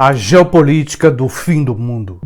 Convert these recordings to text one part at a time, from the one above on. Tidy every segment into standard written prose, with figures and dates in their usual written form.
A geopolítica do fim do mundo.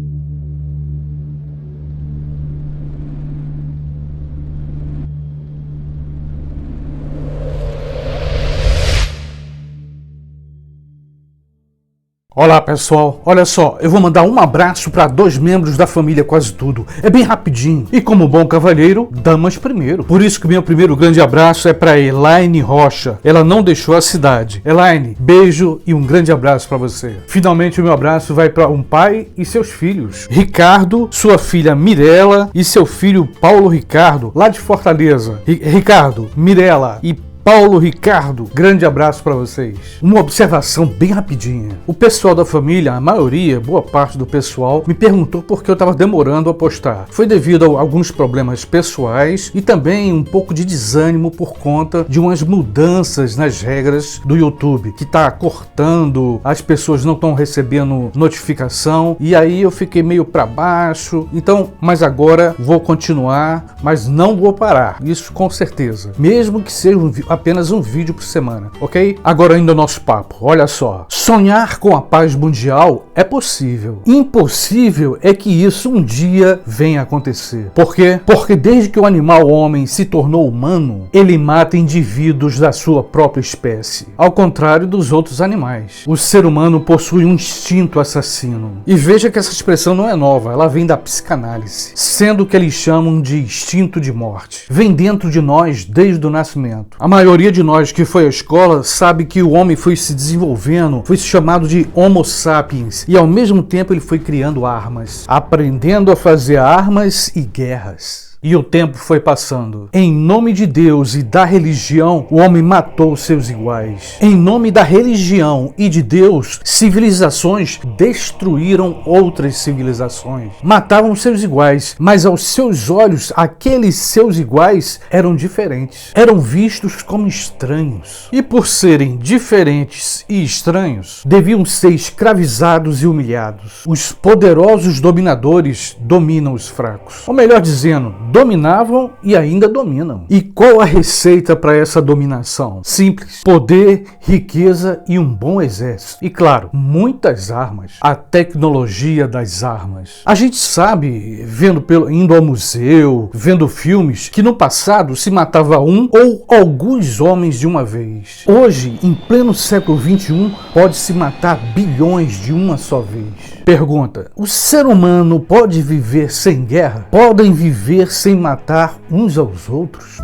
Olá pessoal, olha só, eu vou mandar um abraço para 2 membros da família Quase Tudo. É bem rapidinho. E como bom cavalheiro, damas primeiro. Por isso que meu primeiro grande abraço é para Elaine Rocha. Ela não deixou a cidade. Elaine, beijo e um grande abraço para você. Finalmente o meu abraço vai para um pai e seus filhos. Ricardo, sua filha Mirela e seu filho Paulo Ricardo, lá de Fortaleza. Ricardo, Mirela e Paulo Ricardo, grande abraço para vocês. Uma observação bem rapidinha. O pessoal da família, a maioria, boa parte do pessoal, me perguntou por que eu estava demorando a postar. Foi devido a alguns problemas pessoais e também um pouco de desânimo por conta de umas mudanças nas regras do YouTube, que está cortando, as pessoas não estão recebendo notificação, e aí eu fiquei meio para baixo. Então, mas agora vou continuar, mas não vou parar, isso com certeza. Mesmo que seja apenas um vídeo por semana, ok? Agora ainda o nosso papo, olha só. Sonhar com a paz mundial é possível. Impossível é que isso um dia venha a acontecer. Por quê? Porque desde que o animal homem se tornou humano, ele mata indivíduos da sua própria espécie, ao contrário dos outros animais. O ser humano possui um instinto assassino. E veja que essa expressão não é nova, ela vem da psicanálise, sendo que eles chamam de instinto de morte. Vem dentro de nós desde o nascimento. A maioria de nós que foi à escola sabe que o homem foi se desenvolvendo, foi chamado de Homo sapiens, e ao mesmo tempo ele foi criando armas, aprendendo a fazer armas e guerras. E o tempo foi passando. Em nome de Deus e da religião, o homem matou seus iguais. Em nome da religião e de Deus, civilizações destruíram outras civilizações. Matavam seus iguais, mas aos seus olhos, aqueles seus iguais eram diferentes. Eram vistos como estranhos. E por serem diferentes e estranhos, deviam ser escravizados e humilhados. Os poderosos dominadores dominam os fracos. Ou melhor dizendo, dominavam e ainda dominam. E qual a receita para essa dominação? Simples: poder, riqueza e um bom exército. E claro, muitas armas. A tecnologia das armas. A gente sabe, indo ao museu, vendo filmes, que no passado se matava um ou alguns homens de uma vez. Hoje, em pleno século XXI, pode-se matar bilhões de uma só vez. Pergunta: o ser humano pode viver sem guerra? Podem viver sem matar uns aos outros?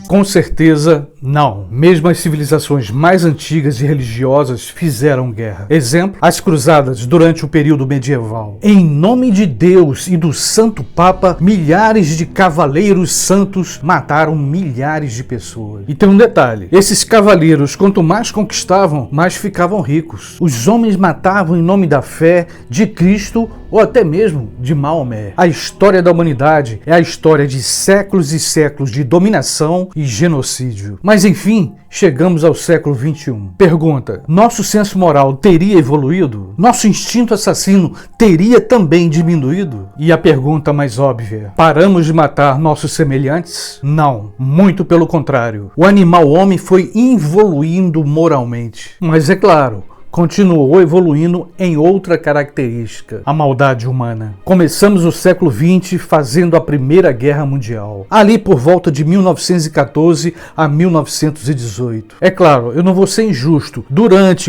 Com certeza não. Mesmo as civilizações mais antigas e religiosas fizeram guerra. Exemplo, as cruzadas durante o período medieval. Em nome de Deus e do Santo Papa, milhares de cavaleiros santos mataram milhares de pessoas. E tem um detalhe: esses cavaleiros, quanto mais conquistavam, mais ficavam ricos. Os homens matavam em nome da fé, de Cristo ou até mesmo de Maomé. A história da humanidade é a história de séculos e séculos de dominação e genocídio. Mas enfim, chegamos ao século XXI. Pergunta: nosso senso moral teria evoluído? Nosso instinto assassino teria também diminuído? E a pergunta mais óbvia: paramos de matar nossos semelhantes? Não, muito pelo contrário. O animal homem foi evoluindo moralmente. Mas é claro, continuou evoluindo em outra característica: a maldade humana. Começamos o século XX fazendo a Primeira Guerra Mundial, ali por volta de 1914 a 1918. É claro, eu não vou ser injusto.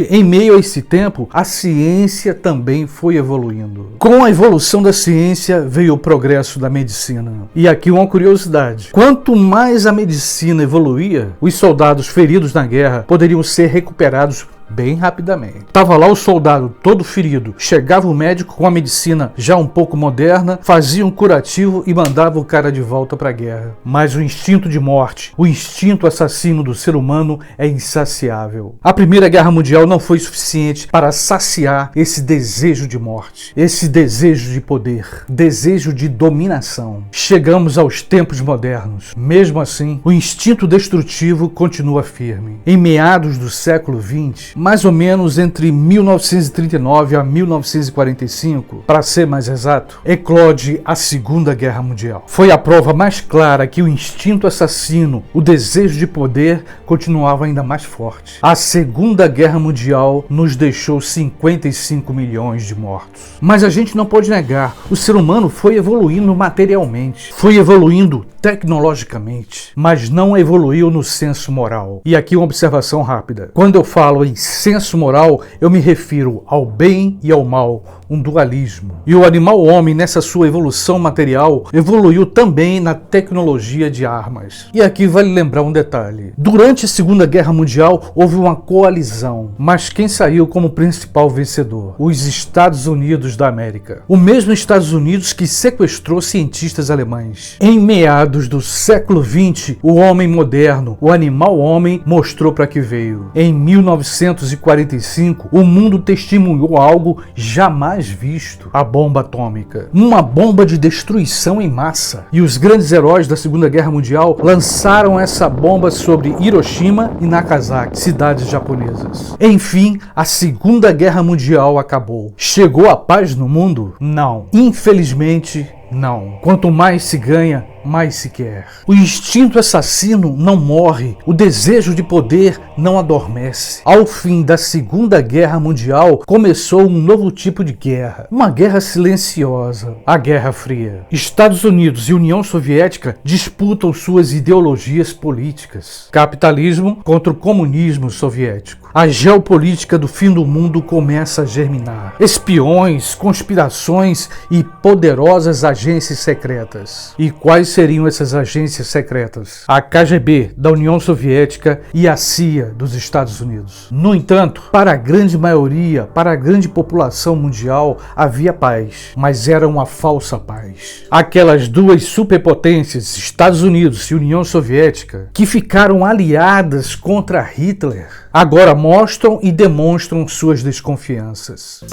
Em meio a esse tempo, a ciência também foi evoluindo. Com a evolução da ciência veio o progresso da medicina. E aqui uma curiosidade: quanto mais a medicina evoluía, os soldados feridos na guerra poderiam ser recuperados bem rapidamente. Tava lá o soldado todo ferido, chegava o médico com a medicina já um pouco moderna, fazia um curativo e mandava o cara de volta para a guerra. Mas o instinto de morte, o instinto assassino do ser humano é insaciável. A Primeira Guerra Mundial não foi suficiente para saciar esse desejo de morte, esse desejo de poder, desejo de dominação. Chegamos aos tempos modernos. Mesmo assim, o instinto destrutivo continua firme. Em meados do século XX, mais ou menos entre 1939 a 1945, para ser mais exato, eclode a Segunda Guerra Mundial. Foi a prova mais clara que o instinto assassino, o desejo de poder, continuava ainda mais forte. A Segunda Guerra Mundial nos deixou 55 milhões de mortos. Mas a gente não pode negar, o ser humano foi evoluindo materialmente, foi evoluindo tecnologicamente, mas não evoluiu no senso moral. E aqui uma observação rápida. Quando eu falo em senso moral, eu me refiro ao bem e ao mal, um dualismo. E o animal homem, nessa sua evolução material, evoluiu também na tecnologia de armas. E aqui vale lembrar um detalhe. Durante a Segunda Guerra Mundial, houve uma coalizão, mas quem saiu como principal vencedor? Os Estados Unidos da América. O mesmo Estados Unidos que sequestrou cientistas alemães. Em meados do século XX, o homem moderno, o animal homem, mostrou para que veio. Em 1945, o mundo testemunhou algo jamais visto: a bomba atômica. Uma bomba de destruição em massa. E os grandes heróis da Segunda Guerra Mundial lançaram essa bomba sobre Hiroshima e Nagasaki, cidades japonesas. Enfim, a Segunda Guerra Mundial acabou. Chegou a paz no mundo? Não. Infelizmente, não. Quanto mais se ganha, mais se quer. O instinto assassino não morre, o desejo de poder não adormece. Ao fim da Segunda Guerra Mundial, começou um novo tipo de guerra. Uma guerra silenciosa, a Guerra Fria. Estados Unidos e União Soviética disputam suas ideologias políticas. Capitalismo contra o comunismo soviético. A geopolítica do fim do mundo começa a germinar. Espiões, conspirações e poderosas agências secretas. E quais seriam essas agências secretas? A KGB da União Soviética e a CIA dos Estados Unidos. No entanto, para a grande maioria, para a grande população mundial, havia paz, mas era uma falsa paz. Aquelas duas superpotências, Estados Unidos e União Soviética, que ficaram aliadas contra Hitler, agora mostram e demonstram suas desconfianças.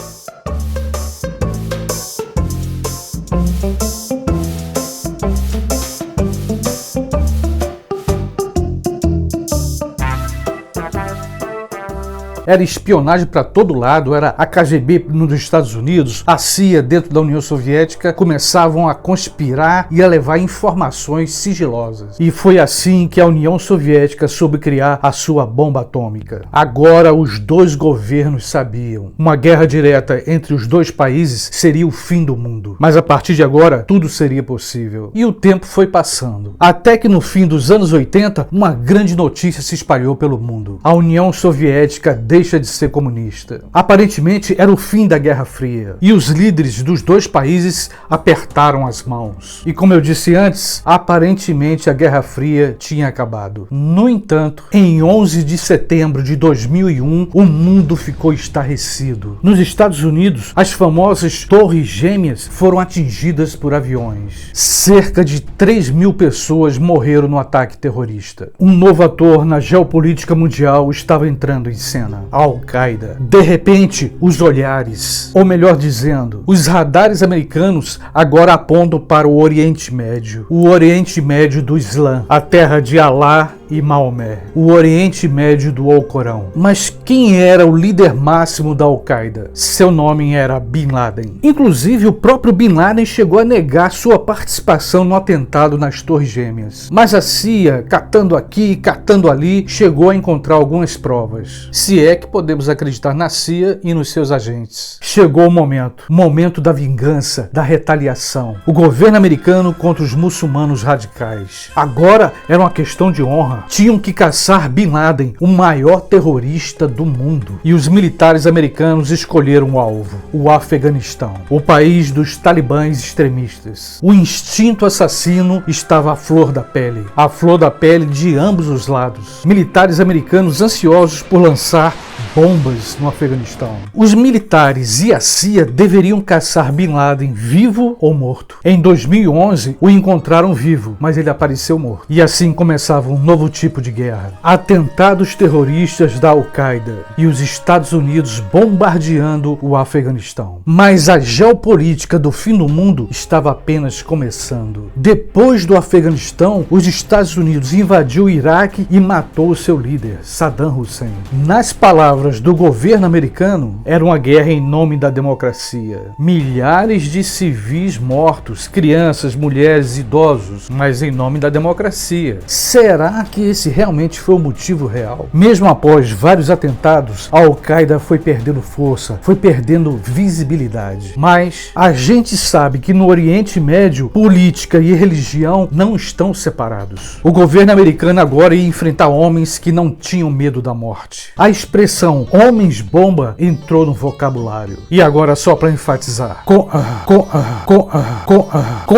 Era espionagem para todo lado, era a KGB nos Estados Unidos, a CIA dentro da União Soviética, começavam a conspirar e a levar informações sigilosas. E foi assim que a União Soviética soube criar a sua bomba atômica. Agora os dois governos sabiam. Uma guerra direta entre os dois países seria o fim do mundo. Mas a partir de agora, tudo seria possível. E o tempo foi passando. Até que no fim dos anos 80, uma grande notícia se espalhou pelo mundo. A União Soviética deixa de ser comunista. Aparentemente era o fim da Guerra Fria e os líderes dos dois países apertaram as mãos. E como eu disse antes, aparentemente a Guerra Fria tinha acabado. No entanto, em 11 de setembro de 2001, o mundo ficou estarrecido. Nos Estados Unidos, as famosas Torres Gêmeas foram atingidas por aviões. Cerca de 3.000 pessoas morreram no ataque terrorista. Um novo ator na geopolítica mundial estava entrando em cena: Al-Qaeda. De repente, os olhares, ou melhor dizendo, os radares americanos agora apontam para o Oriente Médio. O Oriente Médio do Islã, a terra de Alá e Maomé. O Oriente Médio do Alcorão. Mas quem era o líder máximo da Al-Qaeda? Seu nome era Bin Laden. Inclusive, o próprio Bin Laden chegou a negar sua participação no atentado nas Torres Gêmeas. Mas a CIA, catando aqui, catando ali, chegou a encontrar algumas provas. Se é que podemos acreditar na CIA e nos seus agentes. Chegou o momento da vingança, da retaliação. O governo americano contra os muçulmanos radicais. Agora era uma questão de honra. Tinham que caçar Bin Laden, o maior terrorista do mundo. E os militares americanos escolheram o alvo: o Afeganistão, o país dos talibãs extremistas. O instinto assassino estava à flor da pele. À flor da pele de ambos os lados. Militares americanos ansiosos por lançar bombas no Afeganistão. Os militares e a CIA deveriam caçar Bin Laden vivo ou morto. Em 2011, o encontraram vivo, mas ele apareceu morto. E assim começava um novo tipo de guerra. Atentados terroristas da Al-Qaeda e os Estados Unidos bombardeando o Afeganistão. Mas a geopolítica do fim do mundo estava apenas começando. Depois do Afeganistão, os Estados Unidos invadiu o Iraque e matou seu líder, Saddam Hussein. Nas palavras palavras do governo americano, era uma guerra em nome da democracia. Milhares de civis mortos, crianças, mulheres, idosos, mas em nome da democracia. Será que esse realmente foi o motivo real? Mesmo após vários atentados, a Al-Qaeda foi perdendo força, foi perdendo visibilidade. Mas a gente sabe que no Oriente Médio, política e religião não estão separados. O governo americano agora ia enfrentar homens que não tinham medo da morte. A expressão homens-bomba entrou no vocabulário. E agora, só para enfatizar, com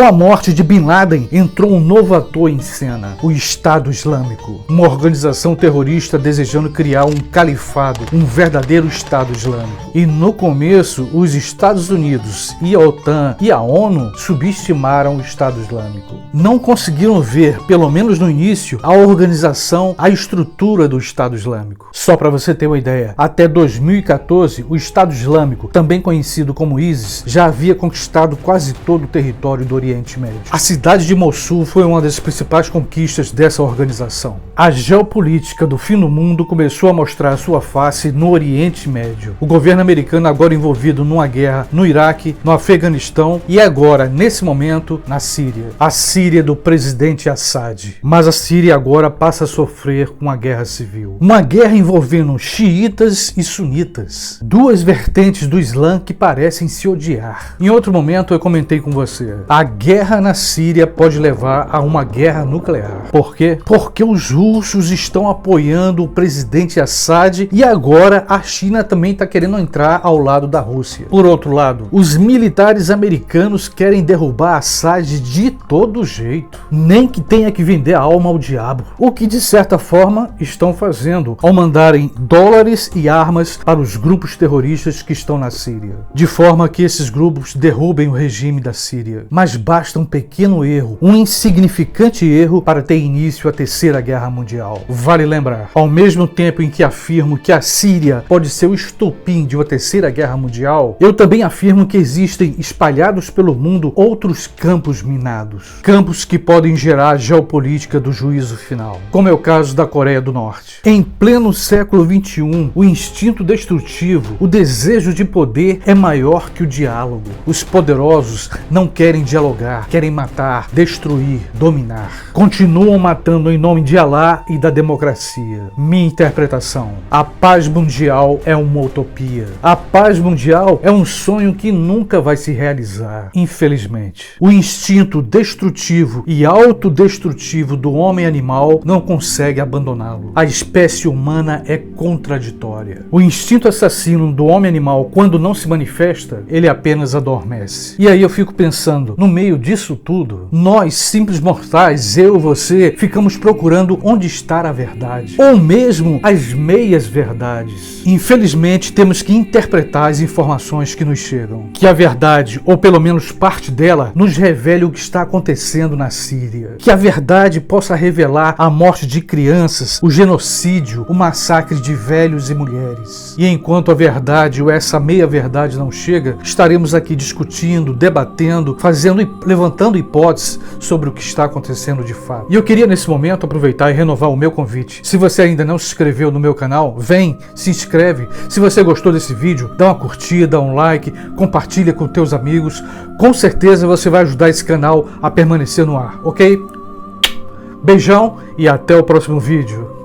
a morte de Bin Laden, entrou um novo ator em cena, o Estado Islâmico, uma organização terrorista desejando criar um califado, um verdadeiro Estado Islâmico. E no começo, os Estados Unidos e a OTAN e a ONU subestimaram o Estado Islâmico. Não conseguiram ver, pelo menos no início, a organização, a estrutura do Estado Islâmico. Só para você ter uma ideia, até 2014, o Estado Islâmico, também conhecido como ISIS, já havia conquistado quase todo o território do Oriente Médio. A cidade de Mossul foi uma das principais conquistas dessa organização. A geopolítica do fim do mundo começou a mostrar sua face no Oriente Médio. O governo americano agora envolvido numa guerra no Iraque, no Afeganistão e agora, nesse momento, na Síria. A Síria do presidente Assad. Mas a Síria agora passa a sofrer com a guerra civil. Uma guerra envolvendo xiitas e sunitas. Duas vertentes do Islã que parecem se odiar. Em outro momento eu comentei com você. A guerra na Síria pode levar a uma guerra nuclear. Por quê? Porque os russos estão apoiando o presidente Assad e agora a China também está querendo entrar ao lado da Rússia. Por outro lado, os militares americanos querem derrubar Assad de todo jeito. Nem que tenha que vender a alma ao diabo. O que de certa forma estão fazendo ao mandarem dólares e armas para os grupos terroristas que estão na Síria. De forma que esses grupos derrubem o regime da Síria. Mas basta um pequeno erro, um insignificante erro para ter início a Terceira Guerra Mundial. Vale lembrar, ao mesmo tempo em que afirmo que a Síria pode ser o estopim de uma Terceira Guerra Mundial, eu também afirmo que existem espalhados pelo mundo outros campos minados. Campos que podem gerar a geopolítica do juízo final, como é o caso da Coreia do Norte. Em pleno século XXI, o instinto destrutivo, o desejo de poder é maior que o diálogo. Os poderosos não querem dialogar, querem matar, destruir, dominar. Continuam matando em nome de Alá e da democracia. Minha interpretação: a paz mundial é uma utopia. A paz mundial é um sonho que nunca vai se realizar, infelizmente. O instinto destrutivo e autodestrutivo do homem animal não consegue abandoná-lo. A espécie humana é contraditória. O instinto assassino do homem animal, quando não se manifesta, ele apenas adormece. E aí eu fico pensando, no meio disso tudo, nós, simples mortais, eu e você, ficamos procurando onde está a verdade, ou mesmo as meias verdades. Infelizmente, temos que interpretar as informações que nos chegam. Que a verdade, ou pelo menos parte dela, nos revele o que está acontecendo na Síria. Que a verdade possa revelar a morte de crianças, o genocídio, o massacre de velhos e mulheres. E enquanto a verdade ou essa meia-verdade não chega, estaremos aqui discutindo, debatendo, levantando hipóteses sobre o que está acontecendo de fato. E eu queria nesse momento aproveitar e renovar o meu convite. Se você ainda não se inscreveu no meu canal, vem, se inscreve. Se você gostou desse vídeo, dá uma curtida, um like, compartilha com teus amigos. Com certeza você vai ajudar esse canal a permanecer no ar, ok? Beijão e até o próximo vídeo.